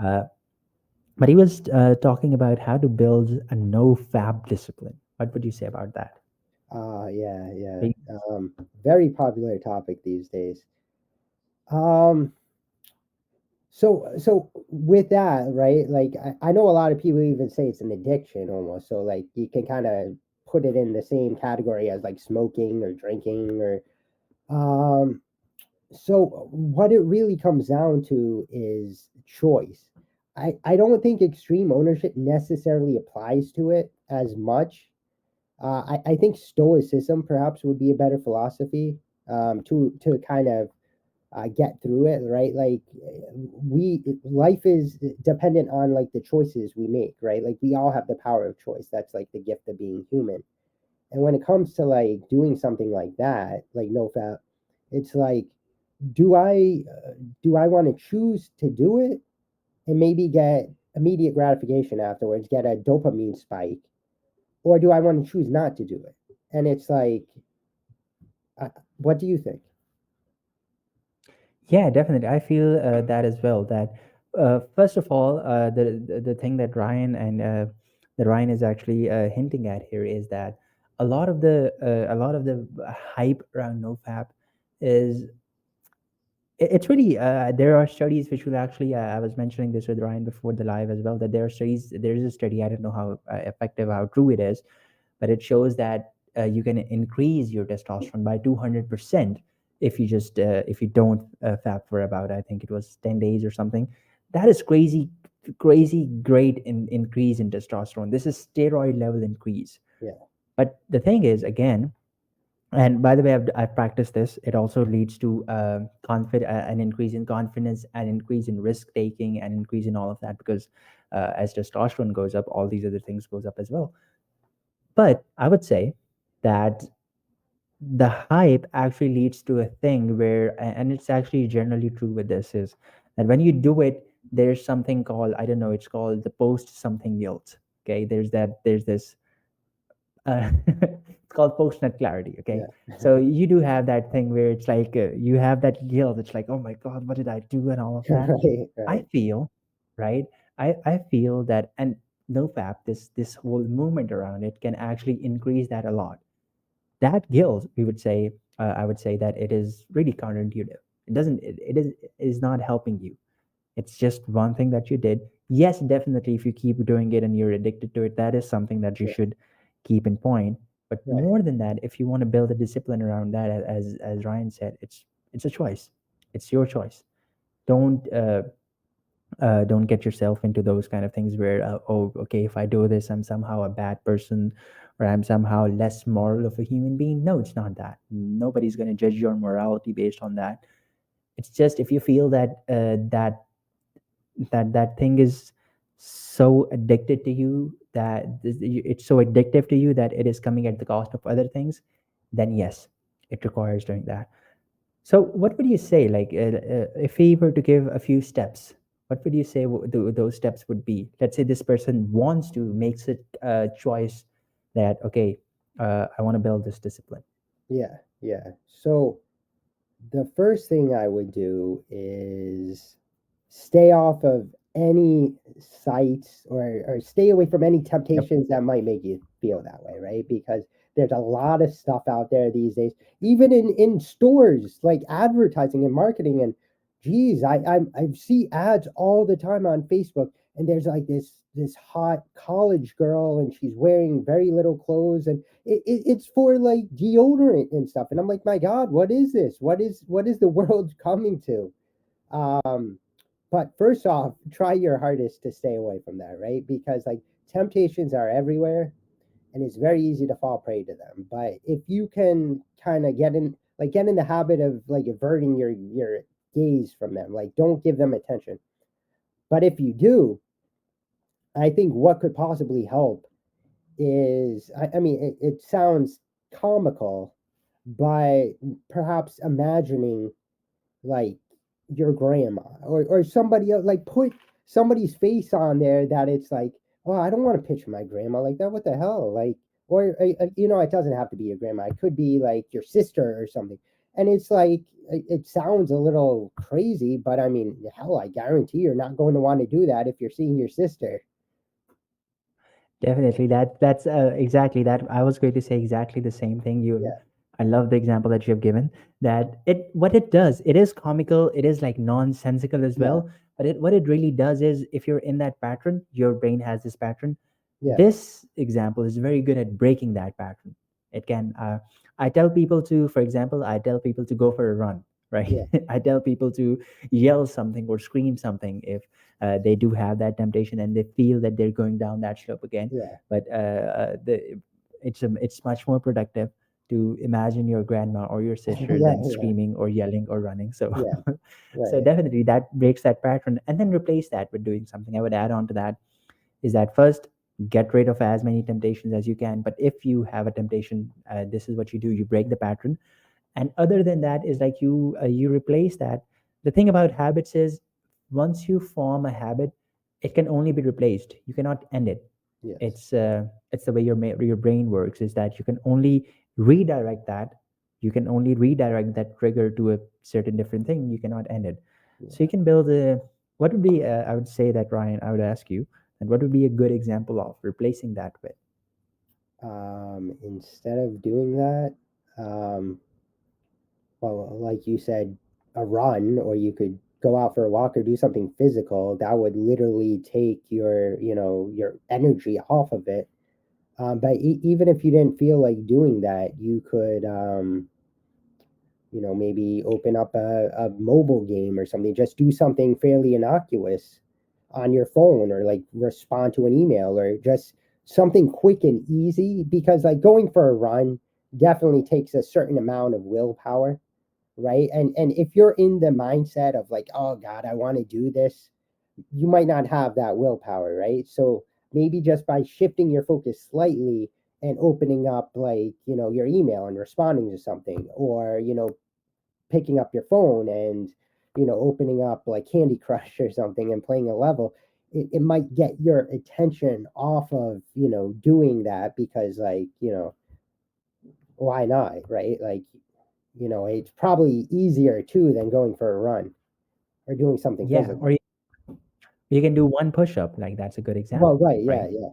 Uh, but he was talking about how to build a no-FAP discipline. What would you say about that? Yeah, yeah. Very popular topic these days. Um, so with that, right? Like I know a lot of people even say it's an addiction almost. So like you can kind of put it in the same category as like smoking or drinking or um so what it really comes down to is choice. I don't think extreme ownership necessarily applies to it as much. I think stoicism perhaps would be a better philosophy to kind of get through it, right? Like we life is dependent on like the choices we make, right? Like we all have the power of choice. That's like the gift of being human. And when it comes to like doing something like that, like no fap, it's like do I do I want to choose to do it and maybe get immediate gratification afterwards, get a dopamine spike, or do I want to choose not to do it? And it's like, what do you think? Yeah, definitely. I feel that as well. That first of all, the thing that Ryan is actually hinting at here is that a lot of the hype around NoFap is it's really there are studies which will actually I was mentioning this with Ryan before the live as well, that there are studies, there is a study, I don't know how effective, how true it is, but it shows that you can increase your testosterone by 200% if you just if you don't fap for about, I think it was 10 days or something. That is crazy, crazy great increase in testosterone. This is steroid level increase. Yeah, But the thing is, again, and by the way, I've practiced this, it also leads to an increase in confidence, an increase in risk taking, an increase in all of that, because as testosterone goes up, all these other things goes up as well. But I would say that the hype actually leads to a thing where, and it's actually generally true with this, is that when you do it, there's something called, I don't know, it's called the post something guilt. Okay, there's this it's called post nut clarity. Okay, yeah, so you do have that thing where it's like you have that guilt. It's like, oh my god, what did I do, and all of that. right, I right, feel, right? I feel that, and NoFap, this whole movement around it can actually increase that a lot. That guilt, we would say, I would say that it is really counterintuitive. It doesn't, it is not helping you. It's just one thing that you did. Yes, definitely, if you keep doing it and you're addicted to it, that is something that you sure, should keep in point. But right, more than that, if you want to build a discipline around that, as Ryan said, it's a choice. It's your choice. Don't don't get yourself into those kind of things where oh, okay, if I do this, I'm somehow a bad person, or I'm somehow less moral of a human being. No, it's not that. Nobody's going to judge your morality based on that. It's just if you feel that that thing is so addicted to you, that it's so addictive to you that it is coming at the cost of other things, then yes, it requires doing that. So what would you say, like if we were to give a few steps, what would you say those steps would be? Let's say this person wants to makes it a choice that, okay, I want to build this discipline. yeah, yeah. So the first thing I would do is stay off of any sites or stay away from any Yep. temptations that might make you feel that way, right? Because there's a lot of stuff out there these days, even in stores like advertising and marketing. And geez, I see ads all the time on Facebook, and there's like this hot college girl, and she's wearing very little clothes, and it's for like deodorant and stuff. And I'm like, my God, what is this? What is the world coming to? Um, but first off, try your hardest to stay away from that, right? Because like temptations are everywhere and it's very easy to fall prey to them. But if you can kind of get in the habit of like averting your gaze from them, like don't give them attention. But if you do, I think what could possibly help is I mean it sounds comical, but perhaps imagining like your grandma or somebody else, like put somebody's face on there that it's like, oh, I don't want to picture my grandma like that. What the hell? Like, or it doesn't have to be your grandma. It could be like your sister or something. And it's like, it sounds a little crazy, but I mean, hell, I guarantee you're not going to want to do that if you're seeing your sister. Definitely, that's exactly that. I was going to say exactly the same thing. You, Yeah, I love the example that you have given. That it what it does, it is comical, it is like nonsensical as yeah, well. But it what it really does is, if you're in that pattern, your brain has this pattern. yeah, This example is very good at breaking that pattern. It can. I tell people to, for example, I tell people to go for a run. Right. yeah, I tell people to yell something or scream something if they do have that temptation and they feel that they're going down that slope again. yeah, But it's much more productive to imagine your grandma or your sister yeah, than yeah, screaming or yelling or running. So yeah, so right, definitely that breaks that pattern, and then replace that with doing something. I would add on to that is that, first, get rid of as many temptations as you can. But if you have a temptation, this is what you do: you break the pattern. And other than that is like you replace that. The thing about habits is, once you form a habit, it can only be replaced, you cannot end it. yes, It's the way your brain works, is that you can only redirect that. You can only redirect that trigger to a certain different thing. You cannot end it. So you yeah. can build a, what would be, I would say that, Ryan, I would ask you, and what would be a good example of replacing that with? Instead of doing that, um, well, like you said, a run, or you could go out for a walk or do something physical that would literally take your energy off of it. But even if you didn't feel like doing that, you could, maybe open up a mobile game or something. Just do something fairly innocuous on your phone, or like respond to an email, or just something quick and easy. Because like going for a run definitely takes a certain amount of willpower, right? And if you're in the mindset of like, oh God, I want to do this, you might not have that willpower, right? So maybe just by shifting your focus slightly and opening up, like, your email and responding to something, or picking up your phone and opening up like Candy Crush or something and playing a level, it might get your attention off of doing that. Because like, why not, right? Like, it's probably easier too than going for a run or doing something Yeah, or physical. you can do one push up, like that's a good Well, example, right, yeah, right? yeah,